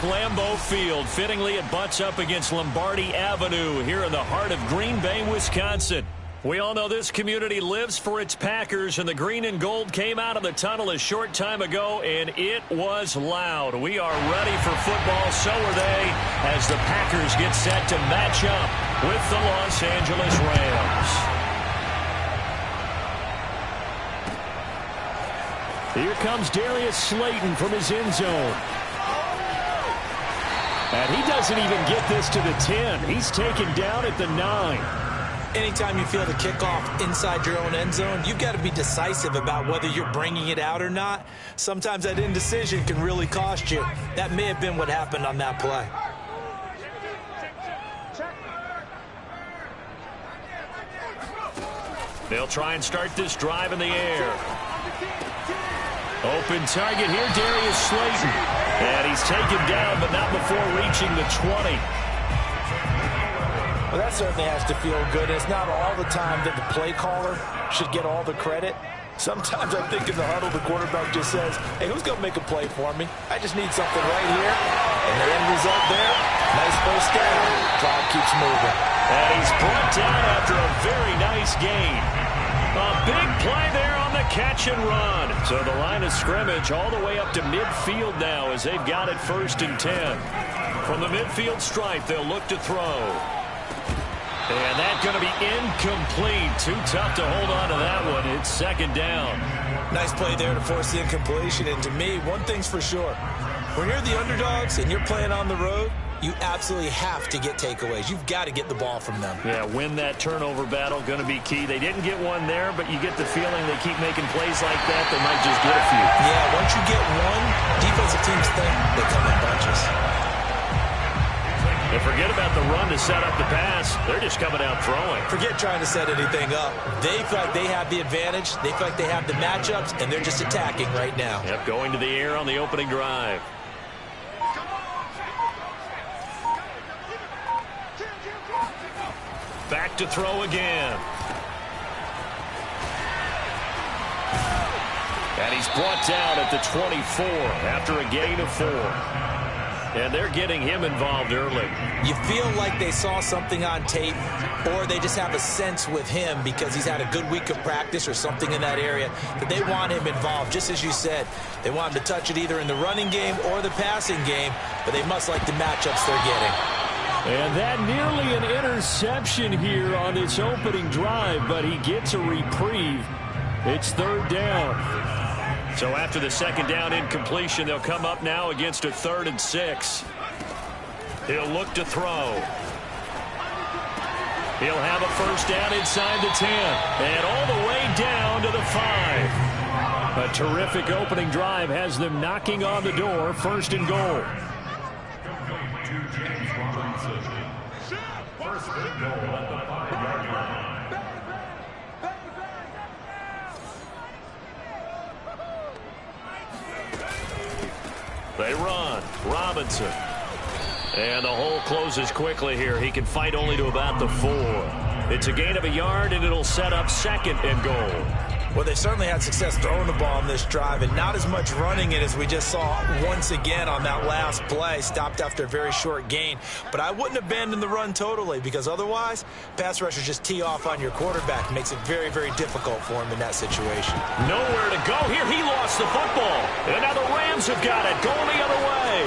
like Lambeau Field. Fittingly, it butts up against Lombardi Avenue here in the heart of Green Bay, Wisconsin. We all know this community lives for its Packers, and the green and gold came out of the tunnel a short time ago, and it was loud. We are ready for football, so are they, as the Packers get set to match up with the Los Angeles Rams. Here comes Darius Slayton from his end zone. And he doesn't even get this to the 10. He's taken down at the 9. Anytime you feel the kickoff inside your own end zone, you've got to be decisive about whether you're bringing it out or not. Sometimes that indecision can really cost you. That may have been what happened on that play. They'll try and start this drive in the air. Open target here, Darius Slayton. And he's taken down, but not before reaching the 20. Well, that certainly has to feel good. It's not all the time that the play caller should get all the credit. Sometimes I think in the huddle, the quarterback just says, hey, who's going to make a play for me? I just need something right here. And the end result there, nice first down. Drive keeps moving. And he's brought down after a very nice gain. A big play there on the catch and run. So the line of scrimmage all the way up to midfield now as they've got it 1st and 10. From the midfield stripe, they'll look to throw. And that's going to be incomplete. Too tough to hold on to that one. It's 2nd down. Nice play there to force the incompletion. And to me, one thing's for sure. When you're the underdogs and you're playing on the road, you absolutely have to get takeaways. You've got to get the ball from them. Yeah, win that turnover battle, going to be key. They didn't get one there, but you get the feeling they keep making plays like that, they might just get a few. Yeah, once you get one, defensive teams think they come in bunches. And forget about the run to set up the pass. They're just coming out throwing. Forget trying to set anything up. They feel like they have the advantage. They feel like they have the matchups, and they're just attacking right now. Yep, going to the air on the opening drive. Back to throw again. And he's brought down at the 24 after a gain of 4. And they're getting him involved early. You feel like they saw something on tape, or they just have a sense with him because he's had a good week of practice or something in that area that they want him involved. Just as you said, they want him to touch it either in the running game or the passing game, but they must like the matchups they're getting. And that nearly an interception here on this opening drive, but he gets a reprieve. It's 3rd down. So after the 2nd down incompletion, they'll come up now against a 3rd and 6. He'll look to throw. He'll have a 1st down inside the 10. And all the way down to the 5. A terrific opening drive has them knocking on the door, 1st and goal. First and goal at the 5-yard line. They run. Robinson. And the hole closes quickly here. He can fight only to about the 4. It's a gain of a yard, and it'll set up 2nd and goal. Well, they certainly had success throwing the ball on this drive, and not as much running it as we just saw once again on that last play. Stopped after a very short gain. But I wouldn't abandon the run totally, because otherwise, pass rushers just tee off on your quarterback. It makes it very, very difficult for him in that situation. Nowhere to go here. He lost the football. And now the Rams have got it. Going the other way.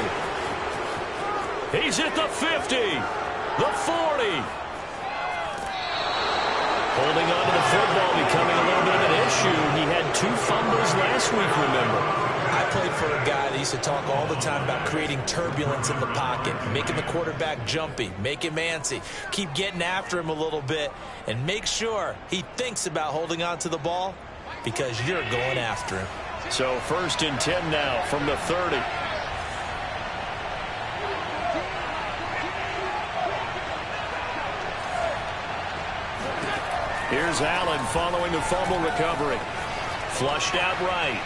He's at the 50. The 40. Holding on to the football becoming a little bit of an issue. He had 2 fumbles last week, remember. I played for a guy that used to talk all the time about creating turbulence in the pocket, making the quarterback jumpy, make him antsy, keep getting after him a little bit, and make sure he thinks about holding on to the ball because you're going after him. So 1st and 10 now from the 30. Here's Allen following the fumble recovery. Flushed out right.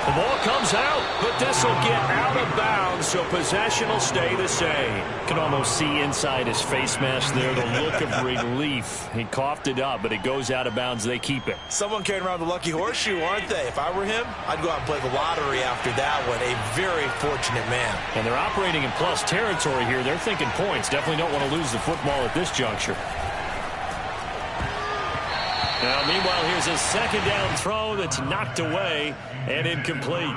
The ball comes out, but this will get out of bounds down, so possession will stay the same. You can almost see inside his face mask there the look of relief. He coughed it up, but it goes out of bounds. They keep it. Someone carrying around the lucky horseshoe, aren't they? If I were him, I'd go out and play the lottery after that one. A very fortunate man. And they're operating in plus territory here. They're thinking points. Definitely don't want to lose the football at this juncture. Now, meanwhile, here's a second down throw that's knocked away and incomplete.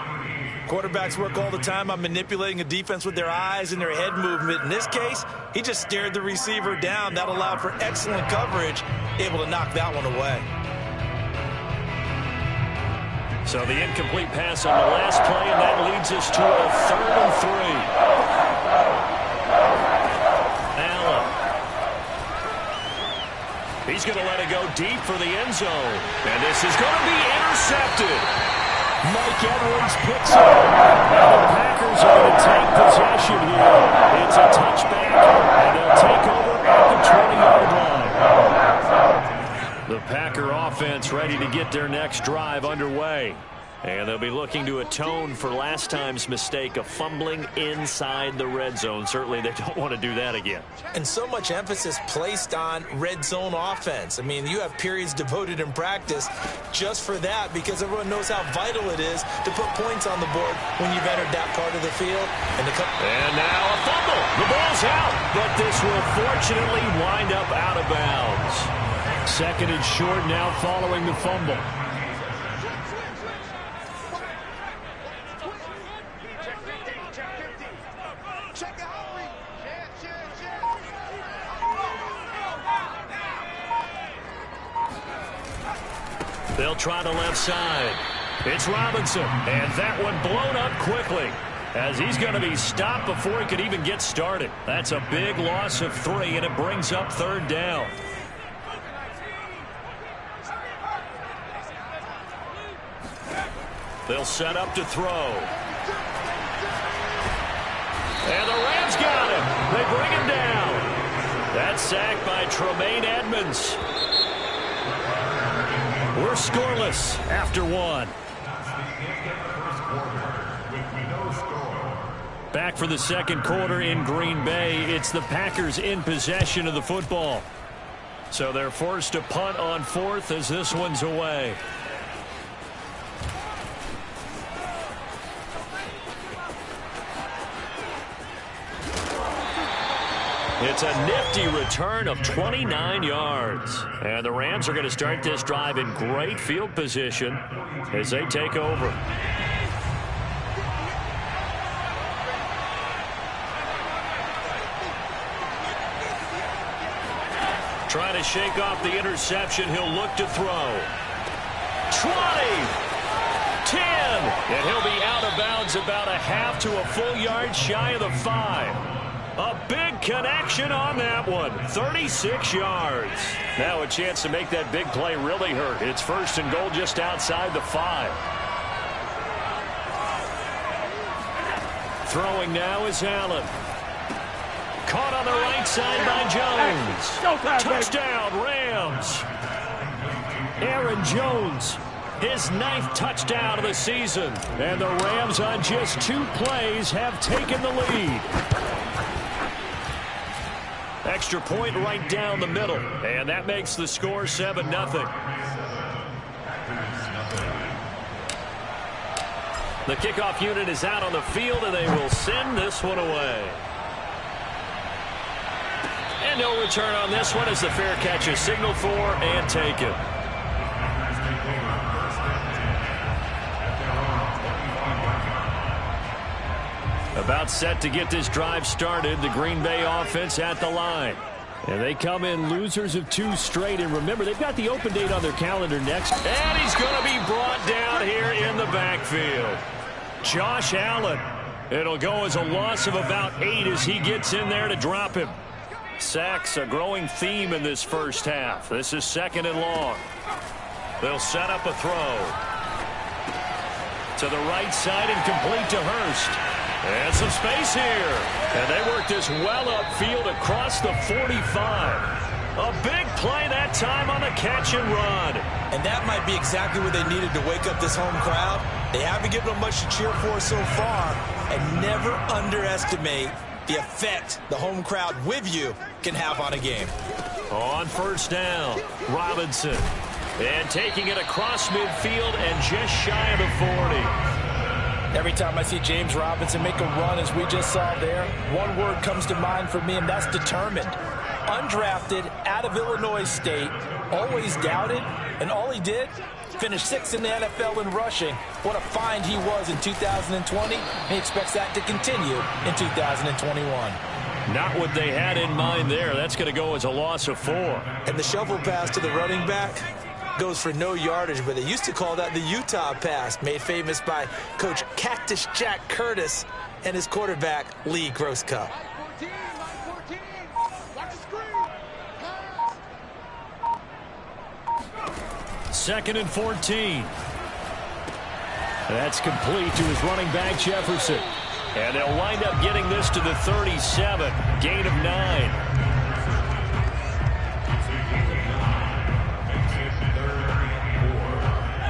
Quarterbacks work all the time on manipulating a defense with their eyes and their head movement. In this case, he just stared the receiver down. That allowed for excellent coverage, able to knock that one away. So the incomplete pass on the last play, and that leads us to a 3rd and 3. Allen. He's going to let it go deep for the end zone. And this is going to be intercepted. Mike Edwards picks it up. Now the Packers are going to take possession here. It's a touchback, and they'll take over at the 20-yard line. The Packer offense ready to get their next drive underway. And they'll be looking to atone for last time's mistake of fumbling inside the red zone. Certainly they don't want to do that again. And so much emphasis placed on red zone offense. I mean, you have periods devoted in practice just for that because everyone knows how vital it is to put points on the board when you've entered that part of the field. And now a fumble. The ball's out, but this will fortunately wind up out of bounds. 2nd and short now following the fumble. They'll try the left side. It's Robinson, and that one blown up quickly as he's going to be stopped before he could even get started. That's a big loss of 3, and it brings up 3rd down. They'll set up to throw. And the Rams got him. They bring him down. That's sacked by Tremaine Edmonds. We're scoreless after 1. Back for the 2nd quarter in Green Bay. It's the Packers in possession of the football. So they're forced to punt on 4th as this one's away. It's a nifty return of 29 yards. And the Rams are going to start this drive in great field position as they take over. Trying to shake off the interception. He'll look to throw. 20. 10. And he'll be out of bounds about a half to a full yard shy of the 5. A big connection on that one. 36 yards. Now a chance to make that big play really hurt. It's 1st and goal just outside the 5. Throwing now is Allen. Caught on the right side by Jones. Touchdown, Rams. Aaron Jones, his 9th touchdown of the season. And the Rams on just 2 plays have taken the lead. Extra point right down the middle. And that makes the score 7-0. The kickoff unit is out on the field, and they will send this one away. And no return on this one as the fair catch is signaled for and taken. About set to get this drive started. The Green Bay offense at the line. And they come in losers of 2 straight. And remember, they've got the open date on their calendar next. And he's going to be brought down here in the backfield. Josh Allen. It'll go as a loss of about 8 as he gets in there to drop him. Sacks a growing theme in this first half. This is 2nd and long. They'll set up a throw. To the right side and complete to Hurst. And some space here. And they work this well upfield across the 45. A big play that time on the catch and run. And that might be exactly what they needed to wake up this home crowd. They haven't given them much to cheer for so far, And never underestimate the effect the home crowd with you can have on a game. On first down, Robinson. And taking it across midfield and just shy of the 40. Every time I see James Robinson make a run, as we just saw there, one word comes to mind for me, and that's determined. Undrafted, out of Illinois State, always doubted, and all he did, finished 6th in the NFL in rushing. What a find he was in 2020. He expects that to continue in 2021. Not what they had in mind there. That's going to go as a loss of 4. And the shovel pass to the running back goes for no yardage, but they used to call that the Utah pass, made famous by Coach Cactus Jack Curtis and his quarterback, Lee Grosscup. Second and 14. That's complete to his running back, Jefferson. And they'll wind up getting this to the 37. Gain of 9.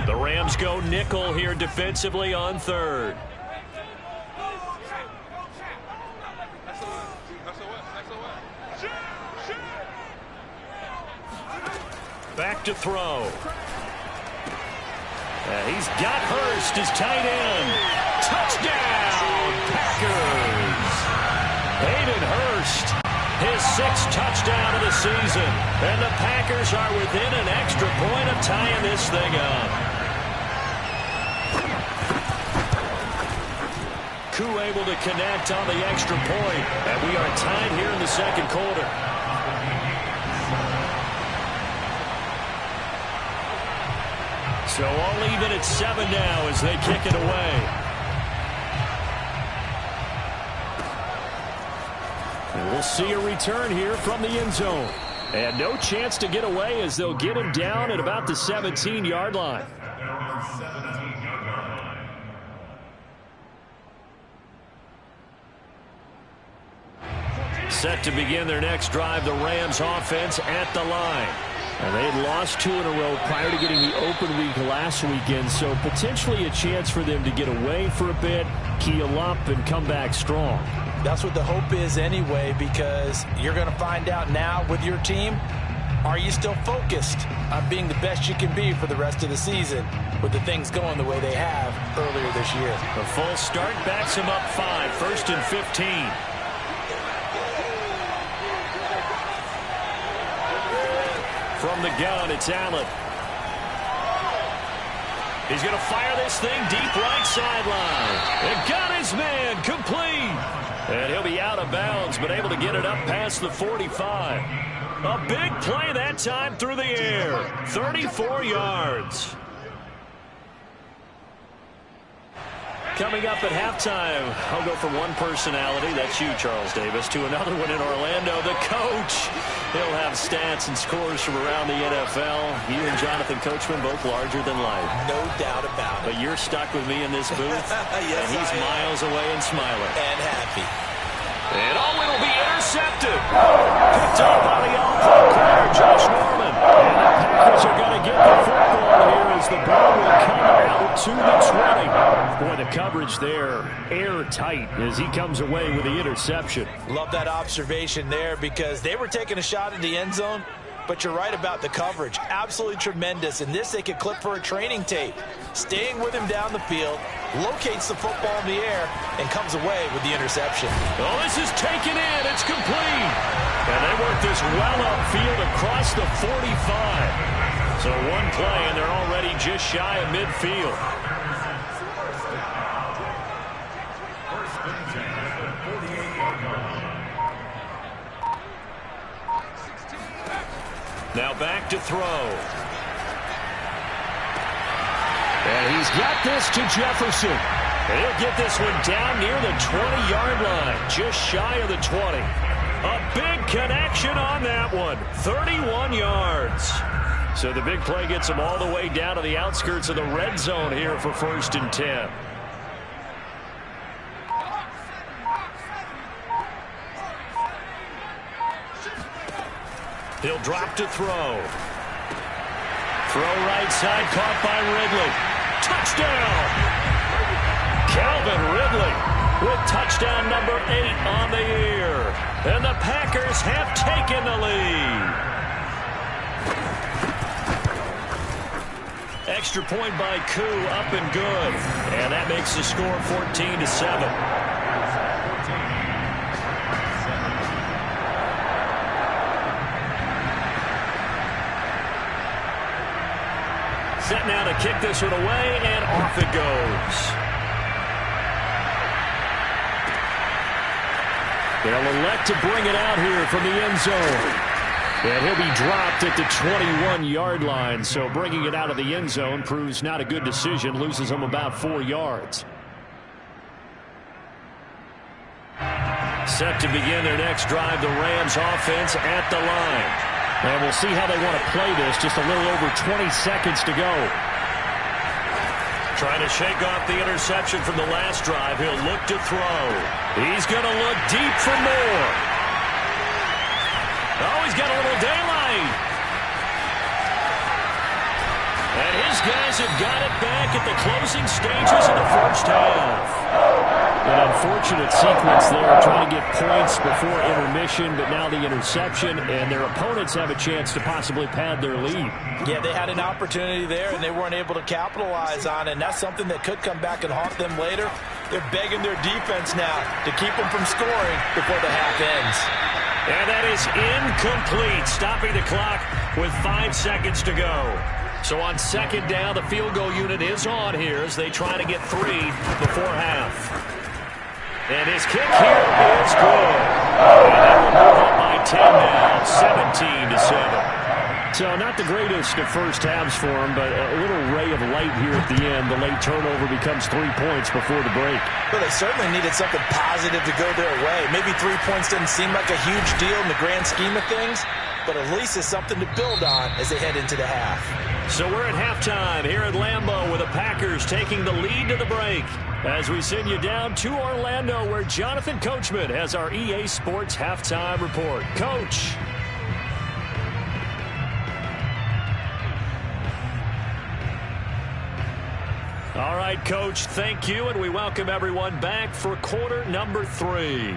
The Rams go nickel here defensively on third. Back to throw. He's got Hurst, his tight end. Touchdown, Packers. Hayden Hurst, his 6th touchdown of the season. And the Packers are within an extra point of tying this thing up. Koo able to connect on the extra point. And we are tied here in the second quarter. So all even at 7 now as they kick it away. And we'll see a return here from the end zone. And no chance to get away as they'll get him down at about the 17-yard line. Set to begin their next drive, the Rams offense at the line. And they had lost 2 in a row prior to getting the open week last weekend, so potentially a chance for them to get away for a bit, keel up, and come back strong. That's what the hope is anyway, because you're going to find out now with your team, are you still focused on being the best you can be for the rest of the season with the things going the way they have earlier this year? The full start backs him up 5, 1st and 15. From the gun, it's Allen. He's going to fire this thing deep right sideline. And got his man complete. And he'll be out of bounds, but able to get it up past the 45. A big play that time through the air. 34 yards. Coming up at halftime, I'll go from one personality, that's you, Charles Davis, to another one in Orlando, the coach. He'll have stats and scores from around the NFL. You and Jonathan Coachman, both larger than life. No doubt about it. But you're stuck with me in this booth, yes, and he's miles away and smiling. And happy. And will be intercepted. Picked up by the all-pro player, Josh Norman. And the Packers are going to get the football here as the ball will come out to the 20. Boy, the coverage there, airtight as he comes away with the interception. Love that observation there because they were taking a shot at the end zone, but you're right about the coverage. Absolutely tremendous. And this they could clip for a training tape. Staying with him down the field, locates the football in the air, and comes away with the interception. Oh, this is taken in. It's complete. And they work this well upfield across the 45. So one play, and they're already just shy of midfield. Now back to throw. And he's got this to Jefferson. And he'll get this one down near the 20-yard line, just shy of the 20. A big connection on that one, 31 yards. So the big play gets him all the way down to the outskirts of the red zone here for 1st and 10. He'll drop to throw. Throw right side, caught by Ridley. Touchdown! Calvin Ridley. with touchdown number 8 on the year. And the Packers have taken the lead. Extra point by Koo, up and good. And that makes the score 14-7. Set now to kick this one away, and off it goes. They'll elect to bring it out here from the end zone. And he'll be dropped at the 21-yard line, so bringing it out of the end zone proves not a good decision, loses him about 4 yards. Set to begin their next drive, the Rams offense at the line. And we'll see how they want to play this. Just a little over 20 seconds to go. Trying to shake off the interception from the last drive. He'll look to throw. He's going to look deep for more. Oh, he's got a little daylight. And his guys have got it back at the closing stages of the first half. An unfortunate sequence there, trying to get points before intermission, but now the interception, and their opponents have a chance to possibly pad their lead. Yeah, they had an opportunity there, and they weren't able to capitalize on it, and that's something that could come back and haunt them later. They're begging their defense now to keep them from scoring before the half ends. And that is incomplete, stopping the clock with 5 seconds to go. So on second down, the field goal unit is on here as they try to get 3 before half. And his kick here is good. And they will move up by 10 now, 17-7. So not the greatest of first halves for him, but a little ray of light here at the end. The late turnover becomes 3 points before the break. Well, they certainly needed something positive to go their way. Maybe 3 points doesn't seem like a huge deal in the grand scheme of things, but at least it's something to build on as they head into the half. So we're at halftime here at Lambeau with the Packers taking the lead to the break. As we send you down to Orlando where Jonathan Coachman has our EA Sports Halftime Report. Coach. All right, Coach, thank you, and we welcome everyone back for quarter number 3.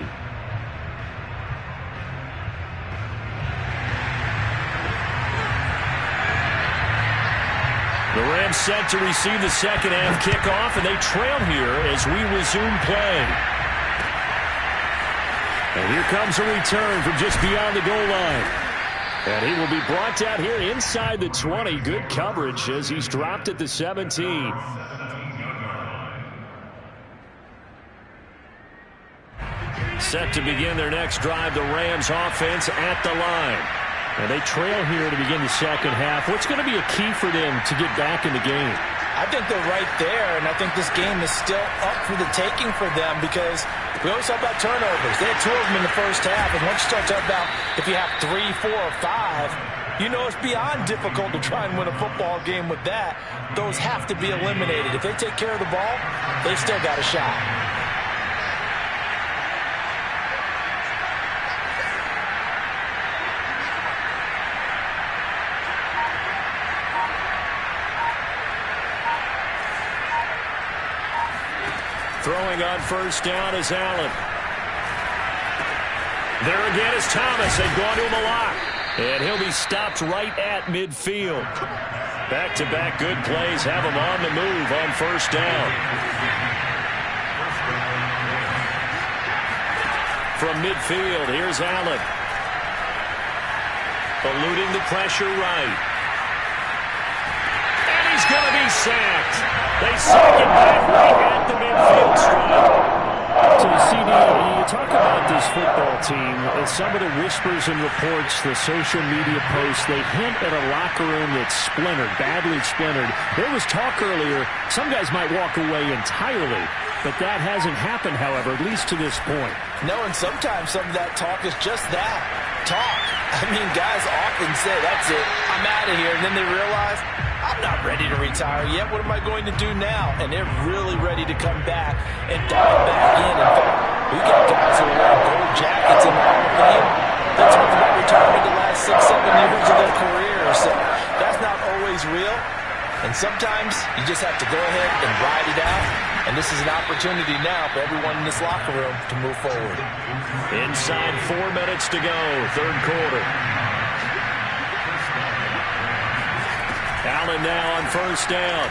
The Rams set to receive the second half kickoff, and they trail here as we resume play. And here comes a return from just beyond the goal line. And he will be brought down here inside the 20. Good coverage as he's dropped at the 17. Set to begin their next drive, the Rams offense at the line. And they trail here to begin the second half. What's going to be a key for them to get back in the game? I think they're right there, and I think this game is still up for the taking for them because we always talk about turnovers. They had 2 of them in the first half, and once you start talking about if you have 3, 4, or 5, you know it's beyond difficult to try and win a football game with that. Those have to be eliminated. If they take care of the ball, they've still got a shot. Throwing on first down is Allen. There again is Thomas. They've gone to him a lot. And he'll be stopped right at midfield. Back-to-back good plays have him on the move on first down. From midfield, here's Allen. Eluding the pressure right. And he's going to be sacked. They sack him back right at the midfield stripe. So, CD, you talk about this football team, and some of the whispers and reports, the social media posts, they hint at a locker room that's splintered, badly splintered. There was talk earlier, some guys might walk away entirely, but that hasn't happened, however, at least to this point. No, and sometimes some of that talk is just that, talk. I mean, guys often say, that's it, I'm out of here, and then they realize, I'm not ready to retire yet. What am I going to do now? And they're really ready to come back and dive back in. In fact, we got guys who are wearing gold jackets in the Hall of Fame. They're talking about retirement the last 6, 7 years of their career. So that's not always real. And sometimes you just have to go ahead and ride it out And this is an opportunity now for everyone in this locker room to move forward. Inside 4 minutes to go, third quarter. Allen now on first down.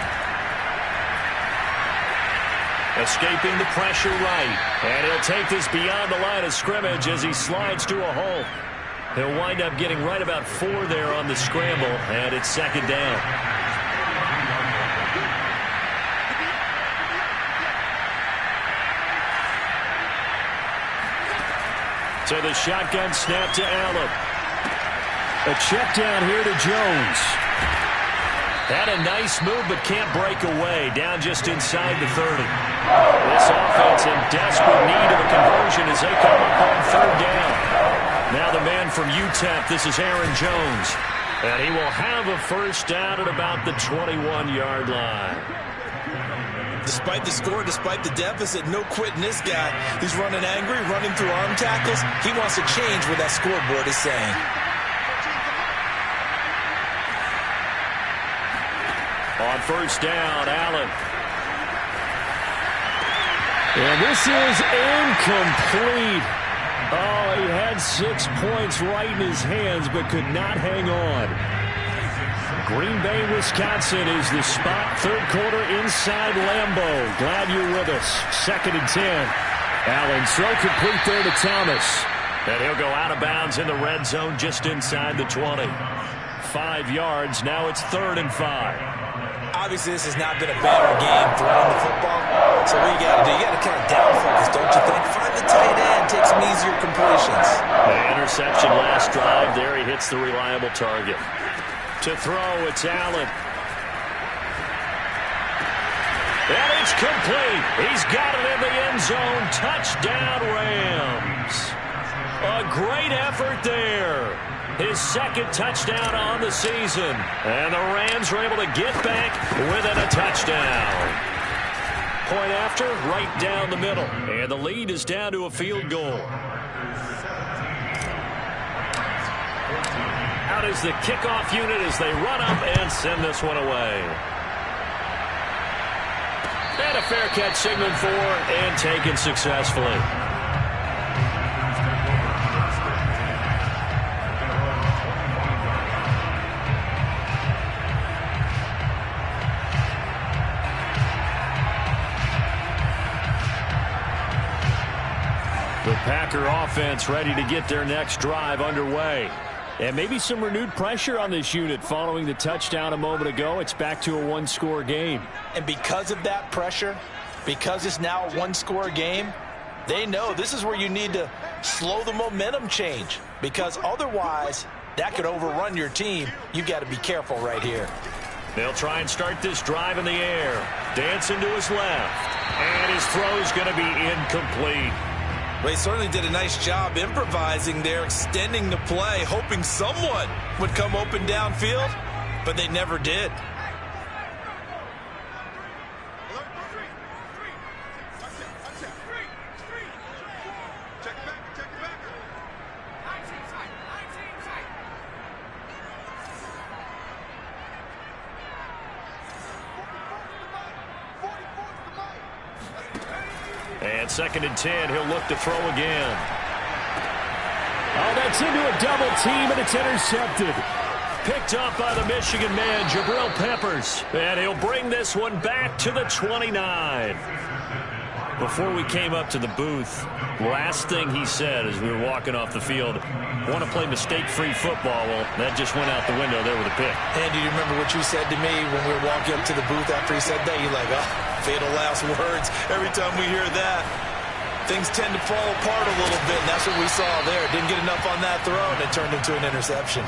Escaping the pressure right. And he'll take this beyond the line of scrimmage as he slides to a hole. He'll wind up getting right about 4 there on the scramble, and it's second down. So the shotgun snap to Allen. A check down here to Jones. Had a nice move, but can't break away. Down just inside the 30. This offense in desperate need of a conversion as they come up on third down. Now the man from UTEP, this is Aaron Jones. And he will have a first down at about the 21-yard line. Despite the score, despite the deficit, no quitting this guy. He's running angry, running through arm tackles. He wants to change what that scoreboard is saying. On first down, Allen. And this is incomplete. Oh, he had 6 points right in his hands, but could not hang on. Green Bay, Wisconsin is the spot. Third quarter inside Lambeau. Glad you're with us. 2nd and 10. Allen throw complete there to Thomas. And he'll go out of bounds in the red zone just inside the 20. 5 yards. Now it's 3rd and 5. Obviously, this has not been a banner game throwing the football. So what you got to do, you got to kind of down focus, don't you think? Find the tight end, take some easier completions. The interception last drive there. He hits the reliable target. To throw, it's Allen. And it's complete. He's got it in the end zone. Touchdown, Rams. A great effort there. His 2nd touchdown on the season. And the Rams were able to get back within a touchdown. Point after, right down the middle. And the lead is down to a field goal. Out is the kickoff unit as they run up and send this one away. And a fair catch signaled for and taken successfully. The Packer offense ready to get their next drive underway. And maybe some renewed pressure on this unit following the touchdown a moment ago. It's back to a one-score game. And because of that pressure, because it's now a one-score game, they know this is where you need to slow the momentum change. Because otherwise, that could overrun your team. You've got to be careful right here. They'll try and start this drive in the air. Dancing to his left. And his throw's going to be incomplete. Well, he certainly did a nice job improvising there, extending the play, hoping someone would come open downfield, but they never did. And 2nd and 10, he'll look to throw again. Oh, that's into a double team, and it's intercepted. Picked up by the Michigan man, Jabril Peppers. And he'll bring this one back to the 29. Before we came up to the booth, last thing he said as we were walking off the field, want to play mistake-free football. Well, that just went out the window there with a pick. And do you remember what you said to me when we were walking up to the booth after he said that? You're like, oh, fatal last words. Every time we hear that, things tend to fall apart a little bit, and that's what we saw there. Didn't get enough on that throw, and it turned into an interception.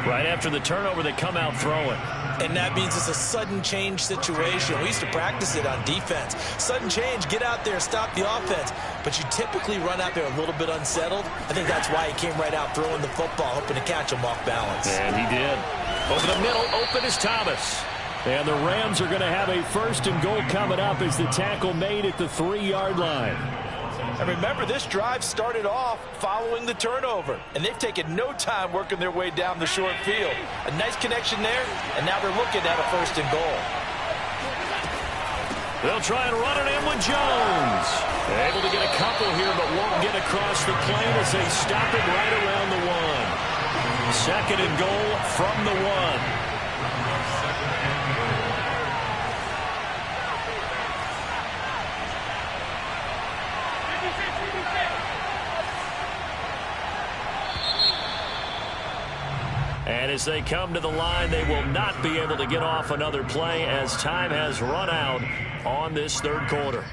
Right after the turnover, they come out throwing. And that means it's a sudden change situation. We used to practice it on defense. Sudden change, get out there, stop the offense. But you typically run out there a little bit unsettled. I think that's why he came right out throwing the football, hoping to catch him off balance. And he did. Over the middle, open is Thomas. And the Rams are going to have a 1st and goal coming up as the tackle made at the 3-yard line. And remember, this drive started off following the turnover. And they've taken no time working their way down the short field. A nice connection there, and now they're looking at a 1st and goal. They'll try and run it in with Jones. Able to get a couple here, but won't get across the plane as they stop it right around the 1. Second and goal from the 1. And as they come to the line, they will not be able to get off another play as time has run out on this third quarter.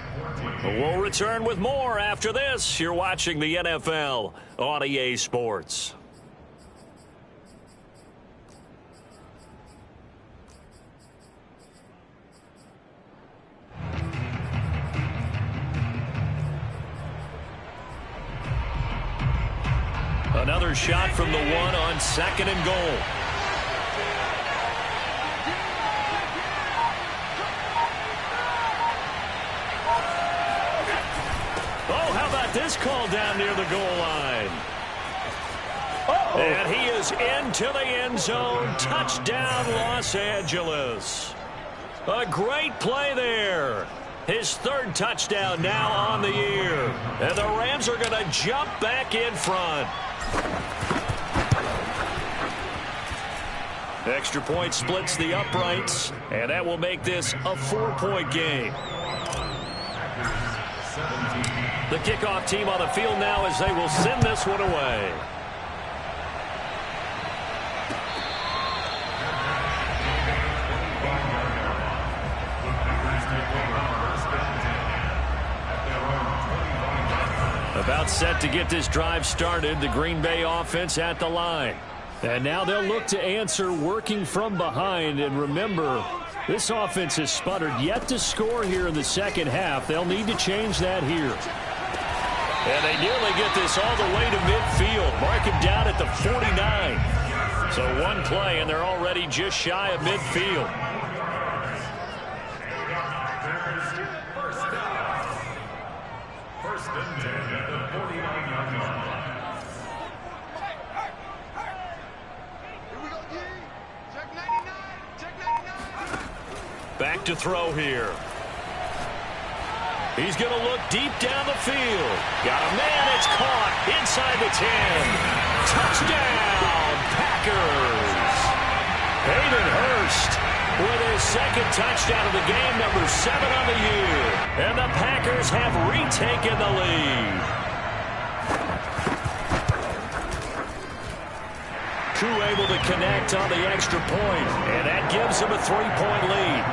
We'll return with more after this. You're watching the NFL on EA Sports. Another shot from the 1 on second and goal. Oh, how about this call down near the goal line? And he is into the end zone. Touchdown, Los Angeles. A great play there. His third touchdown now on the year. And the Rams are going to jump back in front. Extra point splits the uprights, and that will make this a 4-point game. The kickoff team on the field now as they will send this one away. About set to get this drive started, the Green Bay offense at the line. And now they'll look to answer working from behind. And remember, this offense has sputtered yet to score here in the second half. They'll need to change that here. And they nearly get this all the way to midfield. Mark him down at the 49. So one play, and they're already just shy of midfield. First and 10 at the 49-yard line. Back to throw here. He's going to look deep down the field. Got a man. It's caught inside the 10. Touchdown, Packers. Hayden Hurst with his second touchdown of the game, number 7 on the year. And the Packers have retaken the lead. Crew able to connect on the extra point, and that gives them a 3-point lead.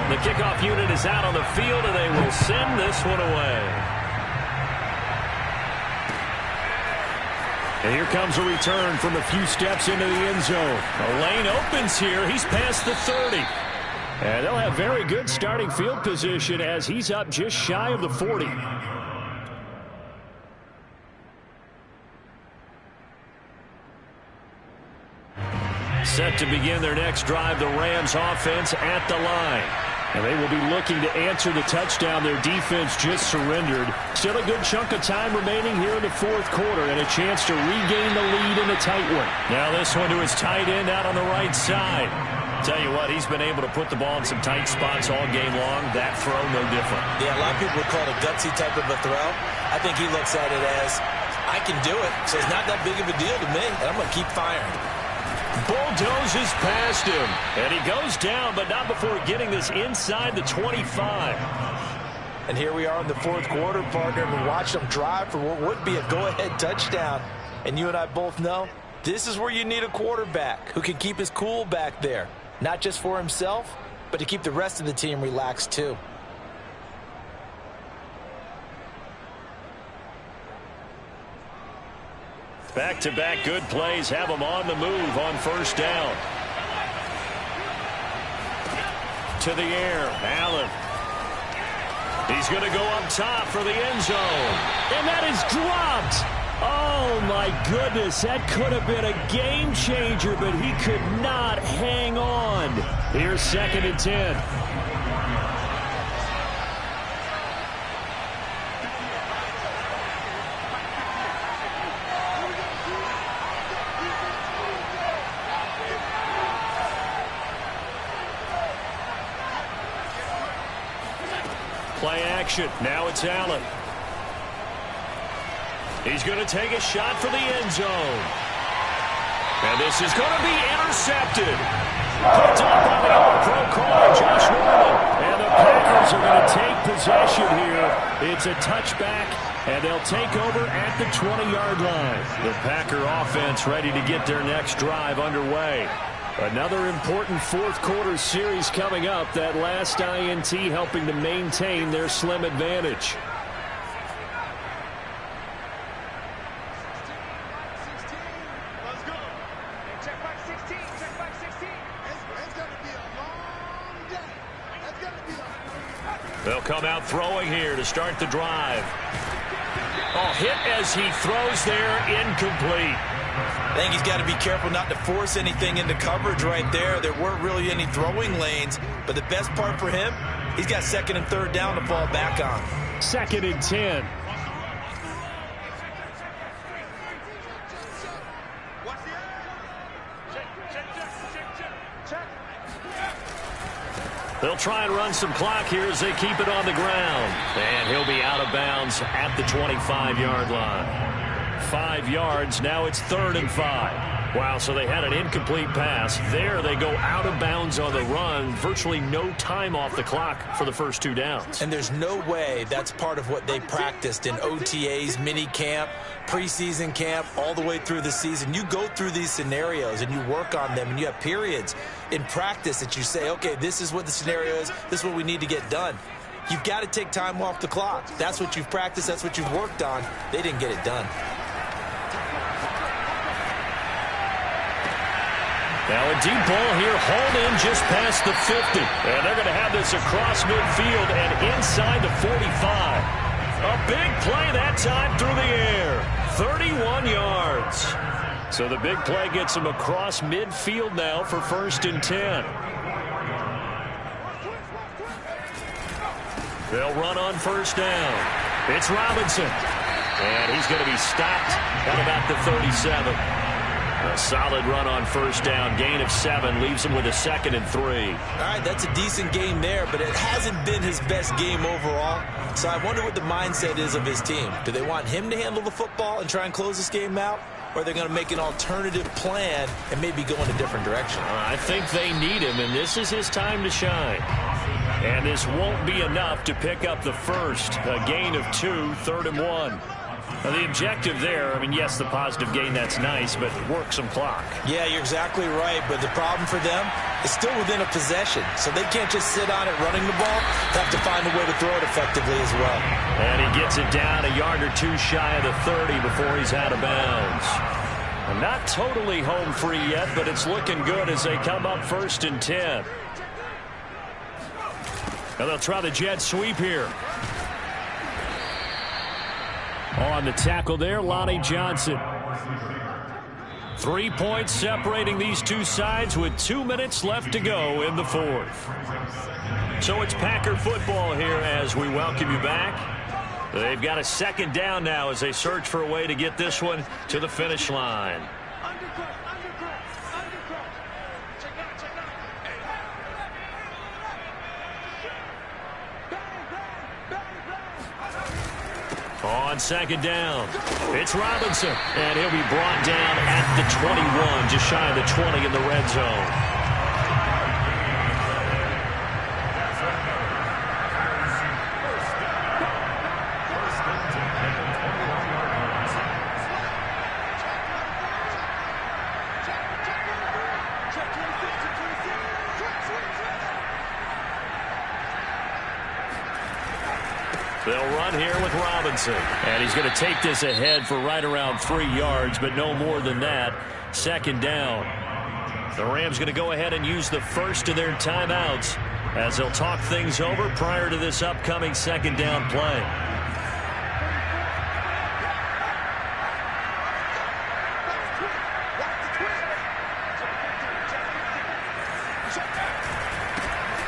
The kickoff unit is out on the field, and they will send this one away. And here comes a return from a few steps into the end zone. A lane opens here. He's past the 30. And they'll have very good starting field position as he's up just shy of the 40. Set to begin their next drive, the Rams offense at the line. And they will be looking to answer the touchdown their defense just surrendered. Still a good chunk of time remaining here in the fourth quarter and a chance to regain the lead in a tight one. Now this one to his tight end out on the right side. Tell you what, he's been able to put the ball in some tight spots all game long. That throw, no different. Yeah, a lot of people would call it a gutsy type of a throw. I think he looks at it as, I can do it, so it's not that big of a deal to me, and I'm going to keep firing. Bulldozes past him, and he goes down, but not before getting this inside the 25. And here we are in the fourth quarter, partner, and watch them drive for what would be a go-ahead touchdown. And you and I both know this is where you need a quarterback who can keep his cool back there, not just for himself, but to keep the rest of the team relaxed too. Back-to-back good plays have them on the move on first down. To the air, Allen. He's going to go up top for the end zone. And that is dropped. Oh, my goodness. That could have been a game changer, but he could not hang on. Here's 2nd and 10. action. Now it's Allen. He's going to take a shot for the end zone. And this is going to be intercepted. Picked up by the All-Pro corner, Josh Norman. And the Packers are going to take possession here. It's a touchback, and they'll take over at the 20-yard line. The Packer offense ready to get their next drive underway. Another important fourth-quarter series coming up. That last INT helping to maintain their slim advantage. They'll come out throwing here to start the drive. Oh, hit as he throws there, incomplete. I think he's got to be careful not to force anything into coverage right there. There weren't really any throwing lanes, but the best part for him, he's got second and third down to fall back on. 2nd and 10. They'll try and run some clock here as they keep it on the ground. And he'll be out of bounds at the 25-yard line. 5 yards, now it's 3rd and 5. Wow, so they had an incomplete pass. There they go out of bounds on the run. Virtually no time off the clock for the first 2 downs. And there's no way that's part of what they practiced in OTAs, mini camp, preseason camp, all the way through the season. You go through these scenarios and you work on them, and you have periods in practice that you say, okay, this is what the scenario is, this is what we need to get done. You've got to take time off the clock. That's what you've practiced, that's what you've worked on. They didn't get it done. Now a deep ball here, hauled in just past the 50. And they're going to have this across midfield and inside the 45. A big play that time through the air. 31 yards. So the big play gets them across midfield now for 1st and 10. They'll run on 1st down. It's Robinson. And he's going to be stopped at about the 37. A solid run on 1st down. Gain of 7 leaves him with a 2nd and 3. All right, that's a decent game there, but it hasn't been his best game overall. So I wonder what the mindset is of his team. Do they want him to handle the football and try and close this game out? Or are they going to make an alternative plan and maybe go in a different direction? I think they need him, and this is his time to shine. And this won't be enough to pick up the first. A gain of 2, 3rd and 1. Now, the objective there, I mean, yes, the positive gain, that's nice, but work some clock. Yeah, you're exactly right, but the problem for them is still within a possession, so they can't just sit on it running the ball. They have to find a way to throw it effectively as well. And he gets it down a yard or 2 shy of the 30 before he's out of bounds. And not totally home free yet, but it's looking good as they come up 1st and 10. Now they'll try the jet sweep here. On the tackle there, Lonnie Johnson. 3 points separating these two sides with 2 minutes left to go in the 4th. So it's Packer football here as we welcome you back. They've got a 2nd down now as they search for a way to get this one to the finish line. On 2nd down, it's Robinson, and he'll be brought down at the 21, just shy of the 20 in the red zone. They'll run here with Robinson. And he's going to take this ahead for right around 3 yards, but no more than that. 2nd down. The Rams going to go ahead and use the first of their timeouts as they'll talk things over prior to this upcoming 2nd down play.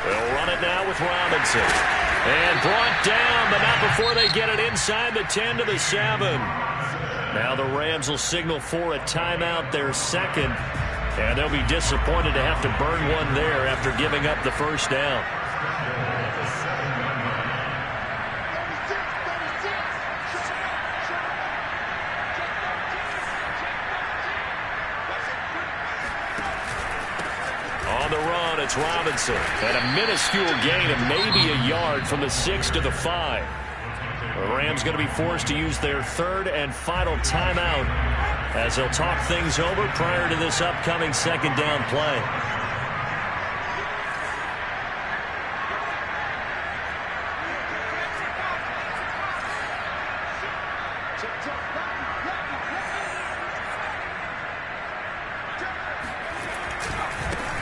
They'll run it now with Robinson. And brought down, but not before they get it inside the 10 to the 7. Now the Rams will signal for a timeout, their 2nd. And they'll be disappointed to have to burn one there after giving up the 1st down. it's Robinson. And a minuscule gain of maybe a yard from the 6 to the 5. The Rams going to be forced to use their third and final timeout as they'll talk things over prior to this upcoming second down play.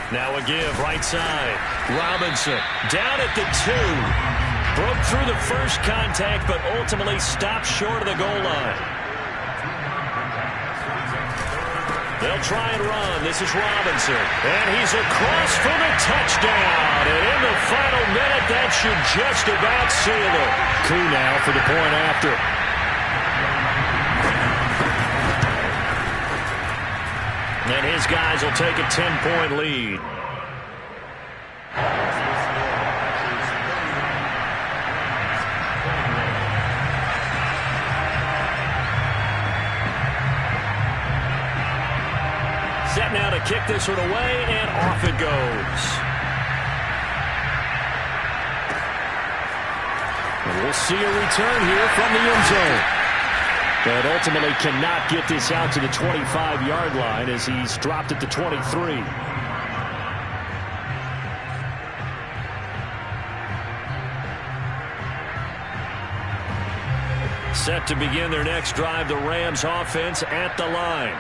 Now a give right side. Robinson down at the 2. Broke through the first contact, but ultimately stopped short of the goal line. They'll try and run. This is Robinson. And he's across for the touchdown. And in the final minute, that should just about seal it. Koo now for the point after. And his guys will take a 10-point lead. Set now to kick this one away, and off it goes. And we'll see a return here from the end zone. But ultimately cannot get this out to the 25-yard line as he's dropped at the 23. Set to begin their next drive, the Rams offense at the line.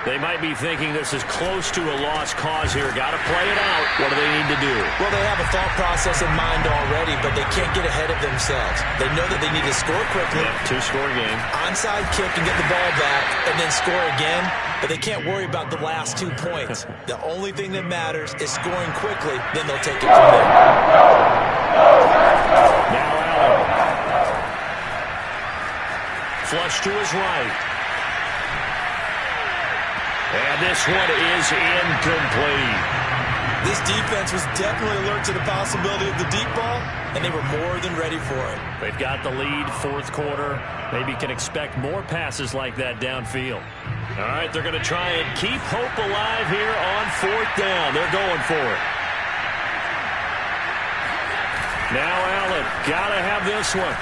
They might be thinking this is close to a lost cause here. Got to play it out. What do they need to do? Well, they have a thought process in mind already, but they can't get ahead of themselves. They know that they need to score quickly. Yeah, two-score game. Onside kick and get the ball back, and then score again. But they can't worry about the last 2 points. The only thing that matters is scoring quickly. Then they'll take it from there. Now Allen. Flush to his right. And this one is incomplete. This defense was definitely alert to the possibility of the deep ball, and they were more than ready for it. They've got the lead, fourth quarter. Maybe can expect more passes like that downfield. All right, they're going to try and keep hope alive here on fourth down. They're going for it. Now Allen, got to have this one.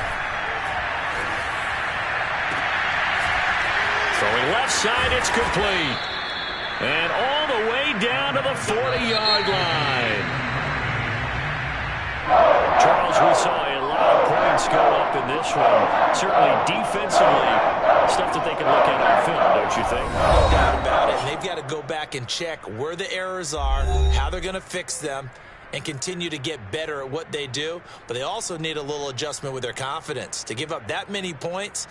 Throwing left side, it's complete. And all the way down to the 40-yard line. Charles, we saw a lot of points go up in this one. Certainly defensively, stuff that they can look at on film, don't you think? No doubt about it. And they've got to go back and check where the errors are, how they're going to fix them, and continue to get better at what they do. But they also need a little adjustment with their confidence. To give up that many points,